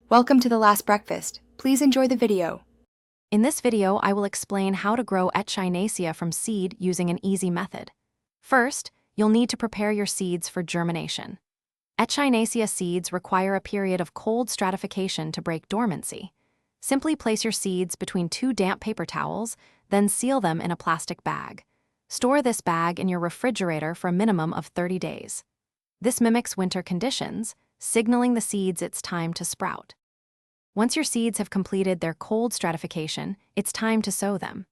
Welcome to the last breakfast. Please enjoy the video. In this video, I will explain how to grow Echinacea from seed using an easy method. First, you'll need to prepare your seeds for germination. Echinacea seeds require a period of cold stratification to break dormancy. Simply place your seeds between two damp paper towels, then seal them in a plastic bag. Store this bag in your refrigerator for a minimum of 30 days. This mimics winter conditions, signaling the seeds it's time to sprout. Once your seeds have completed their cold stratification, it's time to sow them.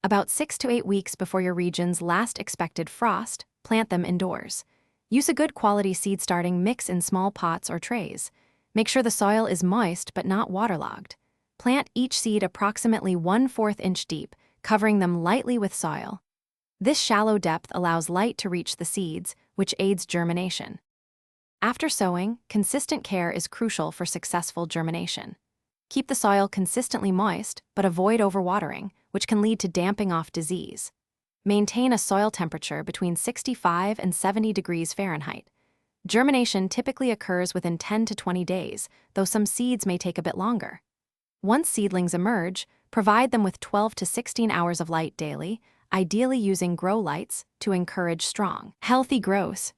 About 6 to 8 weeks before your region's last expected frost, plant them indoors. Use a good quality seed starting mix in small pots or trays. Make sure the soil is moist but not waterlogged. Plant each seed approximately 1/4 inch deep, covering them lightly with soil. This shallow depth allows light to reach the seeds, which aids germination. After sowing, consistent care is crucial for successful germination. Keep the soil consistently moist, but avoid overwatering, which can lead to damping off disease. Maintain a soil temperature between 65 and 70 degrees Fahrenheit. Germination typically occurs within 10 to 20 days, though some seeds may take a bit longer. Once seedlings emerge, provide them with 12 to 16 hours of light daily, ideally using grow lights to encourage strong, healthy growth.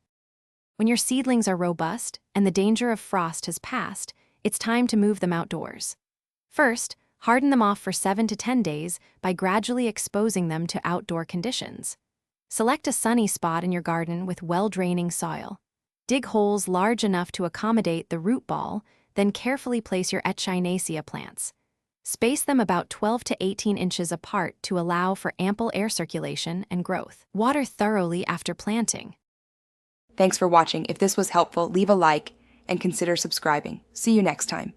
When your seedlings are robust and the danger of frost has passed, it's time to move them outdoors. First, harden them off for 7 to 10 days by gradually exposing them to outdoor conditions. Select a sunny spot in your garden with well-draining soil. Dig holes large enough to accommodate the root ball, then carefully place your Echinacea plants. Space them about 12 to 18 inches apart to allow for ample air circulation and growth. Water thoroughly after planting. Thanks for watching. If this was helpful, leave a like and consider subscribing. See you next time.